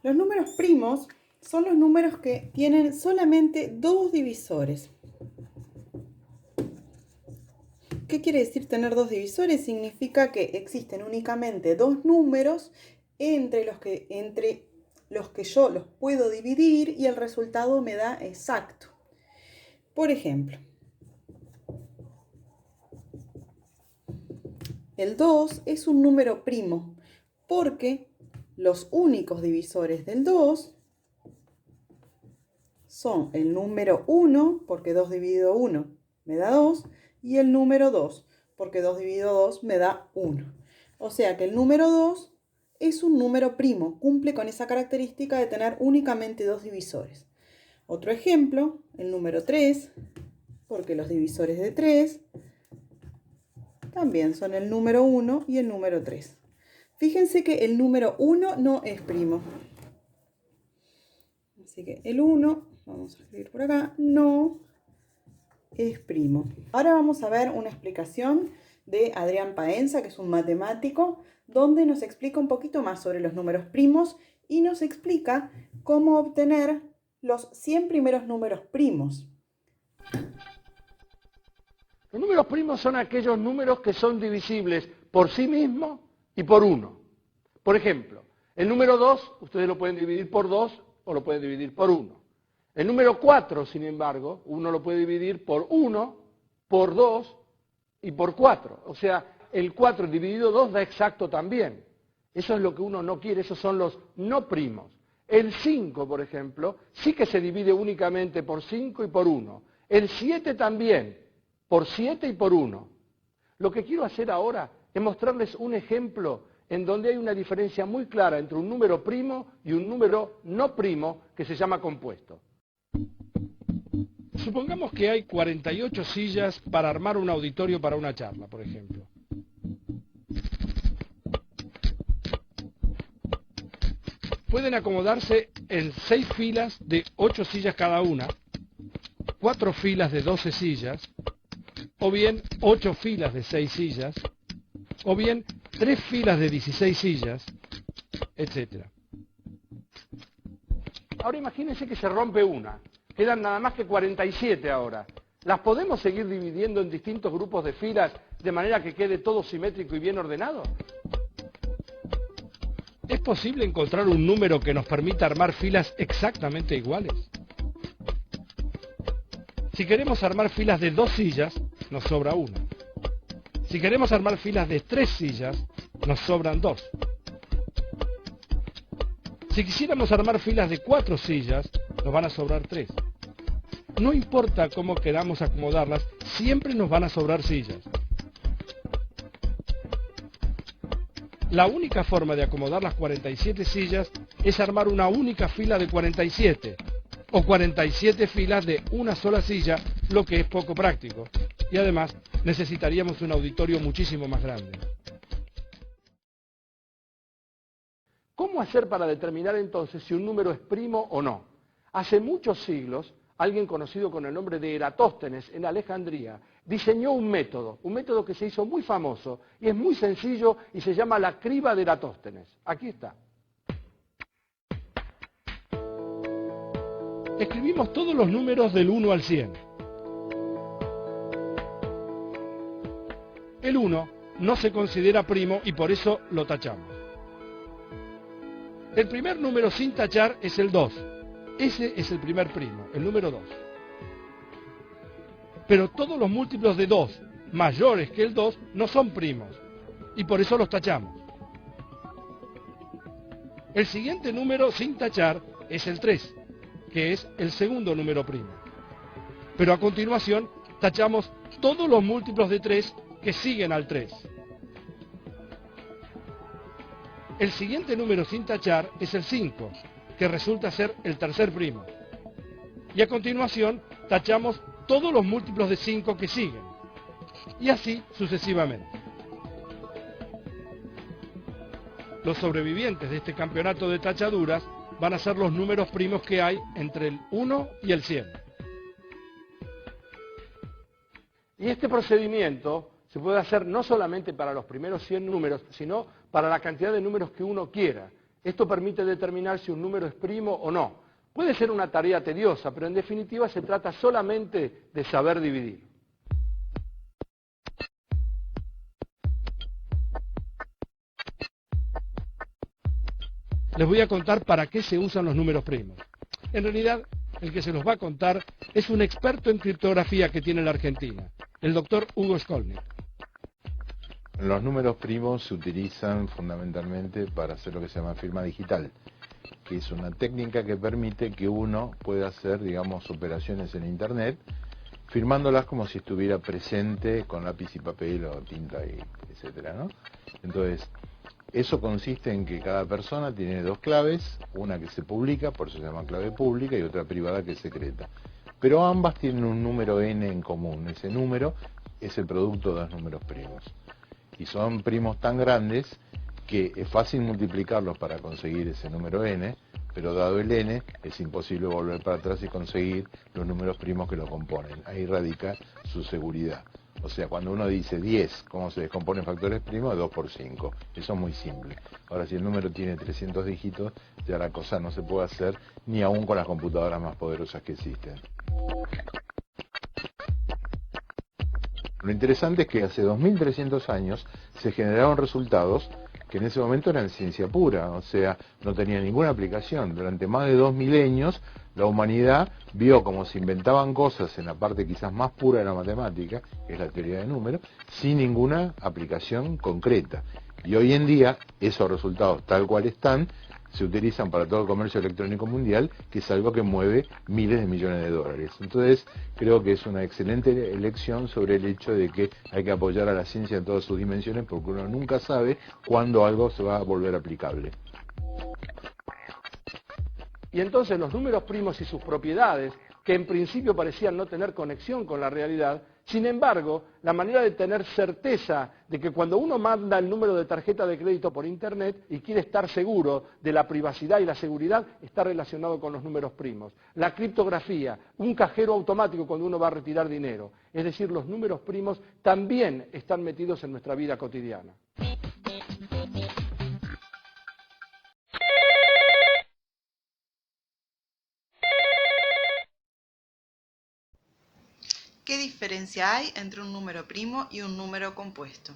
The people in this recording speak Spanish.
Los números primos son los números que tienen solamente dos divisores. ¿Qué quiere decir tener dos divisores? Significa que existen únicamente dos números entre los que yo los puedo dividir y el resultado me da exacto. Por ejemplo, el 2 es un número primo porque los únicos divisores del 2 son el número 1, porque 2 dividido 1 me da 2, y el número 2, porque 2 dividido 2 me da 1. O sea que el número 2 es un número primo, cumple con esa característica de tener únicamente dos divisores. Otro ejemplo, el número 3, porque los divisores de 3 también son el número 1 y el número 3. Fíjense que el número 1 no es primo. Así que el 1, vamos a escribir por acá, no es primo. Ahora vamos a ver una explicación de Adrián Paenza, que es un matemático, donde nos explica un poquito más sobre los números primos y nos explica cómo obtener los 100 primeros números primos. Los números primos son aquellos números que son divisibles por sí mismos y por 1. Por ejemplo, el número 2, ustedes lo pueden dividir por 2 o lo pueden dividir por 1. El número 4, sin embargo, uno lo puede dividir por 1, por 2 y por 4. O sea, el 4 dividido 2 da exacto también. Eso es lo que uno no quiere, esos son los no primos. El 5, por ejemplo, sí que se divide únicamente por 5 y por 1. El 7 también, por 7 y por 1. Lo que quiero hacer ahora es mostrarles un ejemplo en donde hay una diferencia muy clara entre un número primo y un número no primo que se llama compuesto. Supongamos que hay 48 sillas para armar un auditorio para una charla, por ejemplo. Pueden acomodarse en 6 filas de 8 sillas cada una, 4 filas de 12 sillas, o bien 8 filas de 6 sillas, o bien 3 filas de 16 sillas, etc. Ahora imagínense que se rompe una. Quedan nada más que 47 ahora. ¿Las podemos seguir dividiendo en distintos grupos de filas de manera que quede todo simétrico y bien ordenado? ¿Es posible encontrar un número que nos permita armar filas exactamente iguales? Si queremos armar filas de 2 sillas, nos sobra una. Si queremos armar filas de 3 sillas, nos sobran 2. Si quisiéramos armar filas de 4 sillas, nos van a sobrar 3. No importa cómo queramos acomodarlas, siempre nos van a sobrar sillas. La única forma de acomodar las 47 sillas es armar una única fila de 47, o 47 filas de una sola silla, lo que es poco práctico. Y además necesitaríamos un auditorio muchísimo más grande. ¿Cómo hacer para determinar entonces si un número es primo o no? Hace muchos siglos, alguien conocido con el nombre de Eratóstenes en Alejandría diseñó un método que se hizo muy famoso y es muy sencillo y se llama la criba de Eratóstenes. Aquí está. Escribimos todos los números del 1 al 100. El 1 no se considera primo y por eso lo tachamos. El primer número sin tachar es el 2. Ese es el primer primo, el número 2. Pero todos los múltiplos de 2 mayores que el 2 no son primos y por eso los tachamos. El siguiente número sin tachar es el 3, que es el segundo número primo. Pero a continuación tachamos todos los múltiplos de 3 que siguen al 3. El siguiente número sin tachar es el 5, que resulta ser el tercer primo. Y a continuación tachamos todos los múltiplos de 5 que siguen. Y así sucesivamente. Los sobrevivientes de este campeonato de tachaduras van a ser los números primos que hay entre el 1 y el 100. Y este procedimiento se puede hacer no solamente para los primeros 100 números, sino para la cantidad de números que uno quiera. Esto permite determinar si un número es primo o no. Puede ser una tarea tediosa, pero en definitiva se trata solamente de saber dividir. Les voy a contar para qué se usan los números primos. En realidad, el que se los va a contar es un experto en criptografía que tiene la Argentina, el doctor Hugo Skolnick. Los números primos se utilizan fundamentalmente para hacer lo que se llama firma digital, que es una técnica que permite que uno pueda hacer, digamos, operaciones en Internet, firmándolas como si estuviera presente con lápiz y papel o tinta, y etcétera, ¿no? Entonces, eso consiste en que cada persona tiene dos claves, una que se publica, por eso se llama clave pública, y otra privada que es secreta. Pero ambas tienen un número n en común. Ese número es el producto de dos números primos. Y son primos tan grandes que es fácil multiplicarlos para conseguir ese número n, pero dado el n, es imposible volver para atrás y conseguir los números primos que lo componen. Ahí radica su seguridad. O sea, cuando uno dice 10, ¿cómo se descompone en factores primos? 2 por 5. Eso es muy simple. Ahora, si el número tiene 300 dígitos, ya la cosa no se puede hacer ni aún con las computadoras más poderosas que existen. Lo interesante es que hace 2300 años se generaron resultados que en ese momento eran ciencia pura, o sea, no tenía ninguna aplicación. Durante más de 2 milenios la humanidad vio cómo se inventaban cosas en la parte quizás más pura de la matemática, que es la teoría de números, sin ninguna aplicación concreta. Y hoy en día esos resultados tal cual están se utilizan para todo el comercio electrónico mundial, que es algo que mueve miles de millones de dólares. Entonces, creo que es una excelente elección sobre el hecho de que hay que apoyar a la ciencia en todas sus dimensiones, porque uno nunca sabe cuándo algo se va a volver aplicable. Y entonces los números primos y sus propiedades, que en principio parecían no tener conexión con la realidad, sin embargo, la manera de tener certeza de que cuando uno manda el número de tarjeta de crédito por Internet y quiere estar seguro de la privacidad y la seguridad, está relacionado con los números primos. La criptografía, un cajero automático cuando uno va a retirar dinero, es decir, los números primos también están metidos en nuestra vida cotidiana. ¿Qué diferencia hay entre un número primo y un número compuesto?